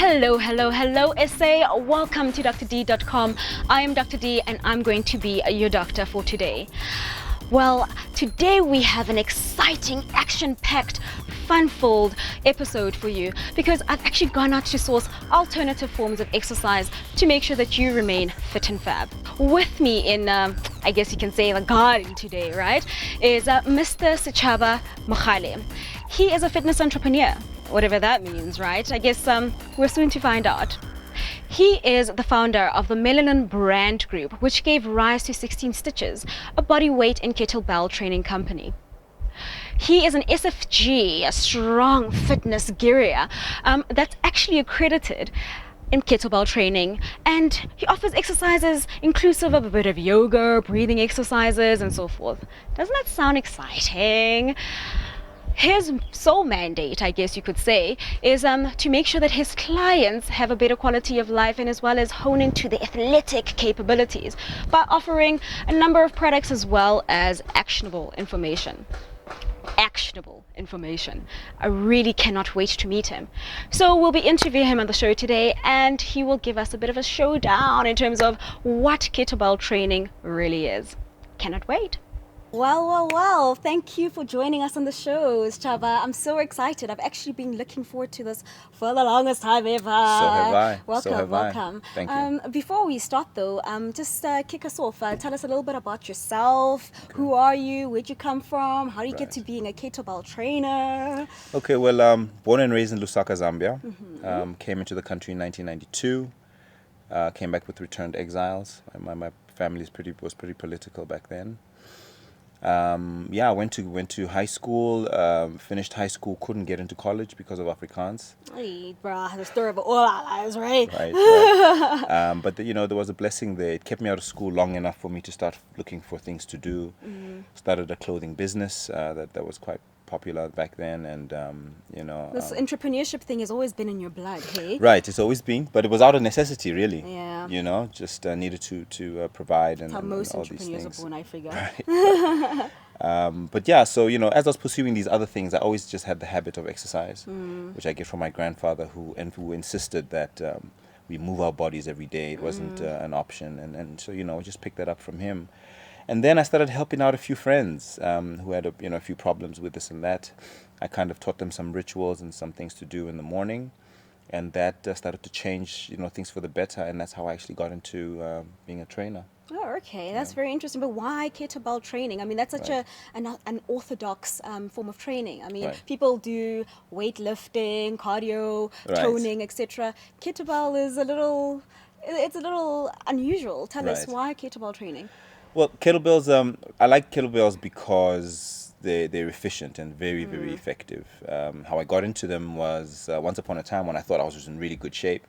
Hello, hello, hello, SA. Welcome to DrD.com. I am Dr. D and I'm going to be your doctor for today. Well, today we have an exciting, action-packed, fun-filled episode for you because I've actually gone out to source alternative forms of exercise to make sure that you remain fit and fab. With me in, I guess you can say, the garden today, right, is Mr. Sichaba Makhale. He is a fitness entrepreneur, whatever that means, right? I guess we're soon to find out. He is the founder of the Melanin Brand Group, which gave rise to 16 Stitches, a bodyweight and kettlebell training company. He is an SFG, a strong fitness guru that's actually accredited in kettlebell training, and he offers exercises inclusive of a bit of yoga, breathing exercises, and so forth. Doesn't that sound exciting? His sole mandate, I guess you could say, is to make sure that his clients have a better quality of life and as well as hone into the athletic capabilities by offering a number of products as well as actionable information. Actionable information. I really cannot wait to meet him. So we'll be interviewing him on the show today and he will give us a bit of a showdown in terms of what kettlebell training really is. Cannot wait. Well, thank you for joining us on the show, Chava. I'm so excited. I've actually been looking forward to this for the longest time ever. So have I. Welcome. Thank you. Before we start though, just kick us off. Tell us a little bit about yourself. Okay. Who are you? Where'd you come from? How do you get to being a kettlebell trainer? Okay, well, born and raised in Lusaka, Zambia. Came into the country in 1992. Came back with returned exiles. My family was pretty political back then. I went to high school, finished high school, couldn't get into college because of Afrikaans. Hey, bruh, the story of all our lives, right? Right. But there was a blessing there. It kept me out of school long enough for me to start looking for things to do. Started a clothing business that was quite popular back then, and this entrepreneurship thing has always been in your blood, hey? Right, it's always been, but it was out of necessity, really. Yeah. Just needed to provide and, how most all these entrepreneurs things. are born, I figure. Right. But yeah, so as I was pursuing these other things, I always just had the habit of exercise, which I get from my grandfather, who insisted that we move our bodies every day. It wasn't an option, and so I just picked that up from him. And then I started helping out a few friends who had a few problems with this and that. I kind of taught them some rituals and some things to do in the morning, and that started to change things for the better. And that's how I actually got into being a trainer. Oh, okay, that's very interesting. But why kettlebell training? I mean, that's such an orthodox form of training. I mean, people do weightlifting, cardio, toning, etc. Kettlebell is a little unusual. Tell us why kettlebell training. Well, kettlebells, I like kettlebells because they're efficient and very, very effective. How I got into them was once upon a time when I thought I was just in really good shape.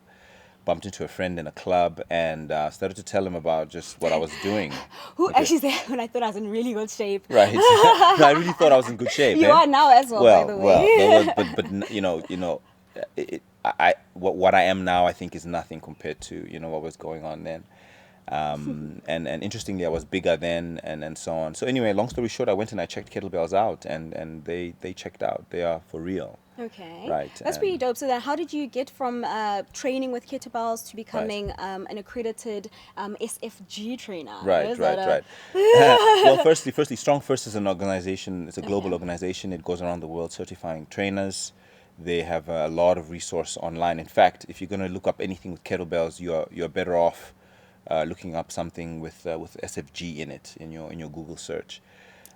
Bumped into a friend in a club and started to tell him about just what I was doing. Who actually said when I thought I was in really good shape? Right. No, I really thought I was in good shape. You are now as well, by the way. But what I am now, I think, is nothing compared to what was going on then. And interestingly, I was bigger then, and so on. So anyway, long story short, I went and I checked kettlebells out, and they checked out. They are for real. Okay. Right. That's pretty dope. So then how did you get from training with kettlebells to becoming an accredited SFG trainer? Right. Well, firstly, Strong First is an organization. It's a global organization. It goes around the world certifying trainers. They have a lot of resource online. In fact, if you're going to look up anything with kettlebells, you're better off looking up something with SFG in it in your Google search.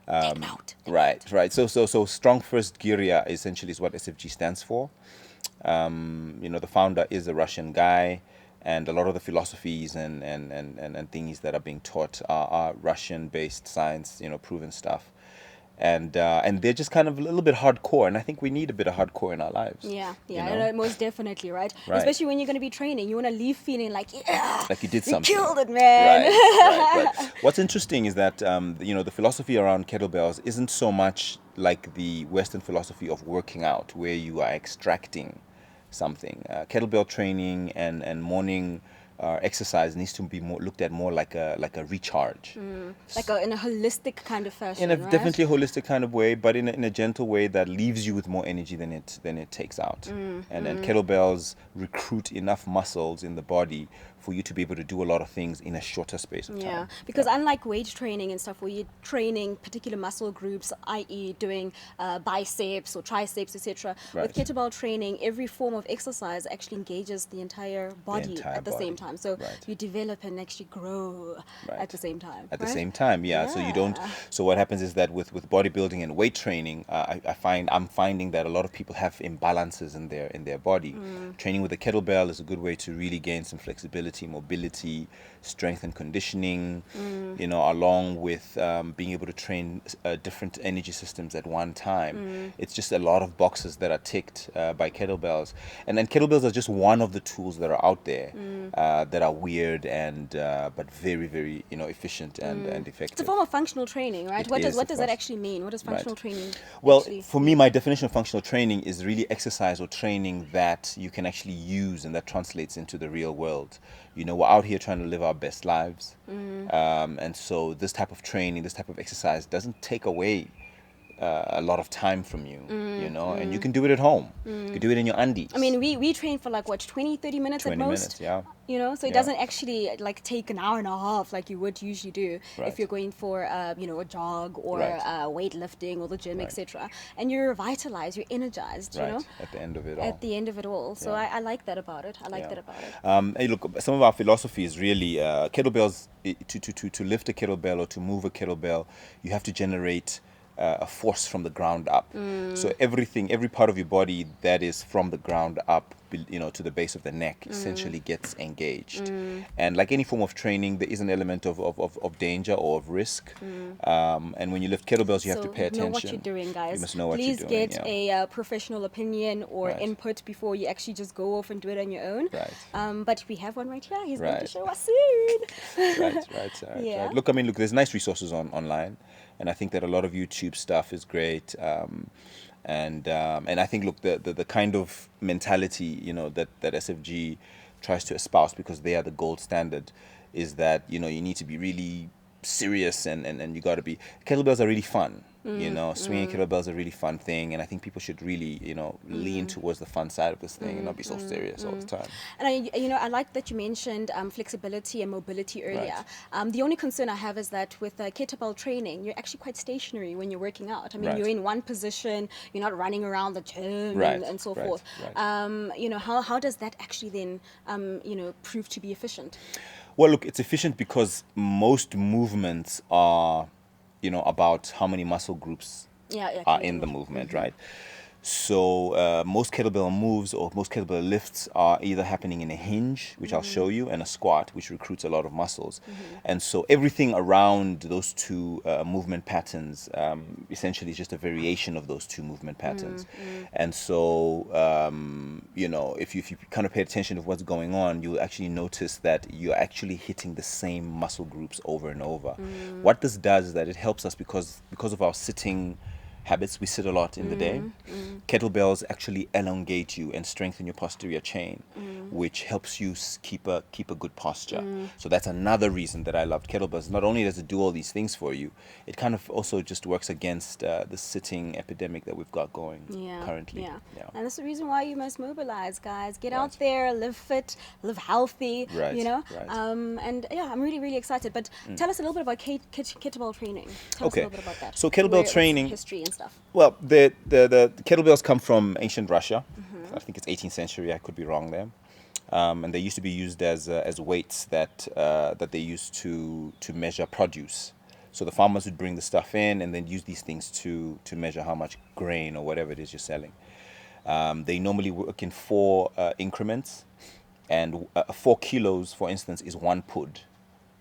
Take note. Right. So Strong First Giria essentially is what SFG stands for. The founder is a Russian guy, and a lot of the philosophies and things that are being taught are Russian-based science, proven stuff. And they're just kind of a little bit hardcore, and I think we need a bit of hardcore in our lives. Yeah, most definitely, right? Especially when you're going to be training, you want to leave feeling like you did something. You killed it, man. Right. What's interesting is that the philosophy around kettlebells isn't so much like the Western philosophy of working out, where you are extracting something. Kettlebell training and morning exercise needs to be more looked at more like a recharge. Like in a holistic kind of fashion, In a right? definitely a holistic kind of way, but in a gentle way that leaves you with more energy than it takes out. And kettlebells recruit enough muscles in the body for you to be able to do a lot of things in a shorter space of time. Yeah, because unlike weight training and stuff where you're training particular muscle groups, i.e. doing biceps or triceps, etc., Right. with kettlebell training, every form of exercise actually engages the entire body entire at the same body. time. So Right. you develop and actually grow Right. at the same time. At the right? same time, yeah. So you don't. Yeah. So what happens is that with bodybuilding and weight training, I'm finding that a lot of people have imbalances in their body. Training with a kettlebell is a good way to really gain some flexibility, mobility, strength and conditioning. Along with being able to train different energy systems at one time. It's just a lot of boxes that are ticked by kettlebells, and then kettlebells are just one of the tools that are out there that are weird and but very, very efficient and effective. It's a form of functional training, right? It What is, does of that course. actually mean? What does functional training Well, actually for me, my definition of functional training is really exercise or training that you can actually use and that translates into the real world. We're out here trying to live our best lives. And so this type of training, this type of exercise doesn't take away a lot of time from you, and you can do it at home. You can do it in your undies. I mean, we train for like, what, 20, 30 minutes 20 at most? minutes, yeah. So it Yeah. doesn't actually like take an hour and a half like you would usually do Right. if you're going for, a jog or Right. weightlifting or the gym, Right. etc. And you're revitalized, you're energized, Right, at the end of it all. at the end of it all. So Yeah. I like that about it. I like Yeah. that about it. Hey, look, some of our philosophy is really kettlebells. To lift a kettlebell or to move a kettlebell, you have to generate a force from the ground up. So every part of your body that is from the ground up, to the base of the neck, essentially gets engaged. And like any form of training, there is an element of danger or of risk. And when you lift kettlebells, you have to pay attention. Know what you're doing, guys. You must know what Please you're doing. get yeah. a professional opinion or Right. input before you actually just go off and do it on your own. Right. But we have one right here. He's going to Right. show us soon. right. Yeah. Look, look, there's nice resources online, and I think that a lot of YouTube stuff is great. And I think, look, the kind of mentality that SFG tries to espouse, because they are the gold standard, is that you need to be really serious and you got to be. Kettlebells are really fun. Swinging kettlebells are a really fun thing, and I think people should really lean towards the fun side of this thing and not be so serious all the time. And I like that you mentioned flexibility and mobility earlier. The only concern I have is that with kettlebell training, you're actually quite stationary when you're working out. I mean, Right. you're in one position, you're not running around the gym Right, and so right, forth. right. How does that actually then prove to be efficient? Well, look, it's efficient because most movements are about how many muscle groups are in the movement, right? So most kettlebell moves or most kettlebell lifts are either happening in a hinge, which I'll show you, and a squat, which recruits a lot of muscles. And so everything around those two movement patterns essentially is just a variation of those two movement patterns. And so, if you kind of pay attention to what's going on, you'll actually notice that you're actually hitting the same muscle groups over and over. What this does is that it helps us because of our sitting habits. We sit a lot in the day. Kettlebells actually elongate you and strengthen your posterior chain, which helps you keep a good posture. So that's another reason that I loved kettlebells. Not only does it do all these things for you, it kind of also just works against the sitting epidemic that we've got going currently. Yeah. And that's the reason why you must mobilize, guys. Get out there, live fit, live healthy. Right. And yeah, I'm really, really excited. But tell us a little bit about kettlebell training. Tell us a little bit about that. So kettlebell training, history and stuff. Well, the kettlebells come from ancient Russia. I think it's 18th century. I could be wrong there. And they used to be used as weights that they used to measure produce. So the farmers would bring the stuff in and then use these things to measure how much grain or whatever it is you're selling. They normally work in 4 increments, and 4 kilos, for instance, is 1 pud.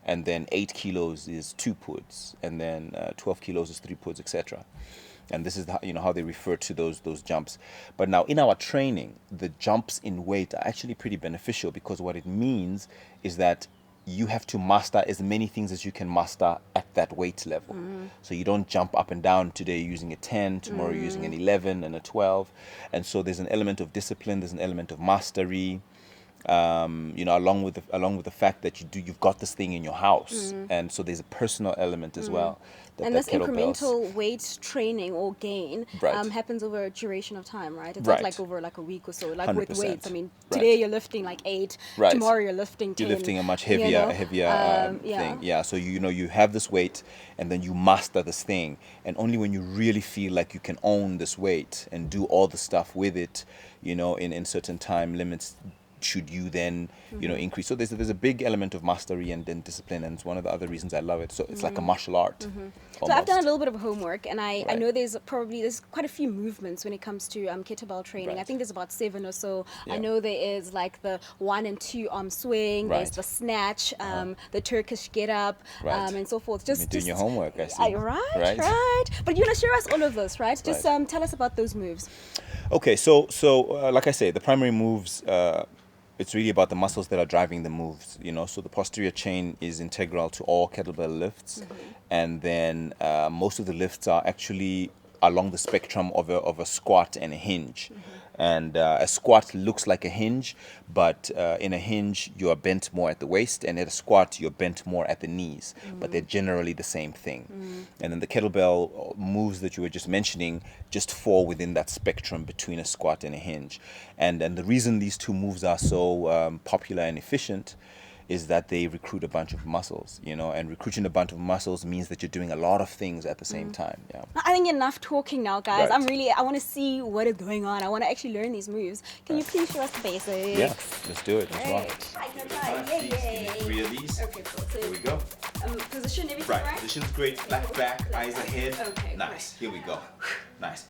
And then 8 kilos is 2 puds, and then 12 kilos is 3 puds, etc. And this is how they refer to those jumps. But now in our training, the jumps in weight are actually pretty beneficial, because what it means is that you have to master as many things as you can master at that weight level. So you don't jump up and down. Today you're using a 10, tomorrow you're using an 11 and a 12. And so there's an element of discipline, there's an element of mastery. along with the fact that you've got this thing in your house, and so there's a personal element as well. And this incremental weight training or gain Right. happens over a duration of time, right? It's Right. not like over like a week or so. Like with 100%. weights, I mean, Right. today you're lifting like 8, Right. tomorrow you're lifting 10. You're lifting a much you heavier, know? thing. Yeah. So you have this weight, and then you master this thing, and only when you really feel like you can own this weight and do all the stuff with it, in certain time limits, should you then increase. So there's a big element of mastery and then discipline, and it's one of the other reasons I love it. So it's like a martial art. So I've done a little bit of homework, and I Right. know there's quite a few movements when it comes to kettlebell training. I Right. think there's about 7 or so. Yeah. I know there is like the 1 and 2 arm swing. There's Right. the snatch, the Turkish get up, Right. and so forth. You're doing your homework, I see. Right. But you want to share us all of this, right? Just Right. tell us about those moves. Okay, so like I say, the primary moves. It's really about the muscles that are driving the moves, So the posterior chain is integral to all kettlebell lifts, and then most of the lifts are actually along the spectrum of a squat and a hinge. And a squat looks like a hinge, but in a hinge you are bent more at the waist, and at a squat you're bent more at the knees. But they're generally the same thing. And then the kettlebell moves that you were just mentioning just fall within that spectrum between a squat and a hinge. And the reason these two moves are so popular and efficient is that they recruit a bunch of muscles, and recruiting a bunch of muscles means that you're doing a lot of things at the same time. Yeah. I think enough talking now, guys. Right. I want to see what is going on. I want to actually learn these moves. Can you please show us the basics? Yeah, let's do it. Let's rock. Right. Yay. 3 of these. Okay, cool. So, Here we go. position, everything Right, right? position's great. Flat back, eyes ahead. Okay, Nice. Here we go. Nice.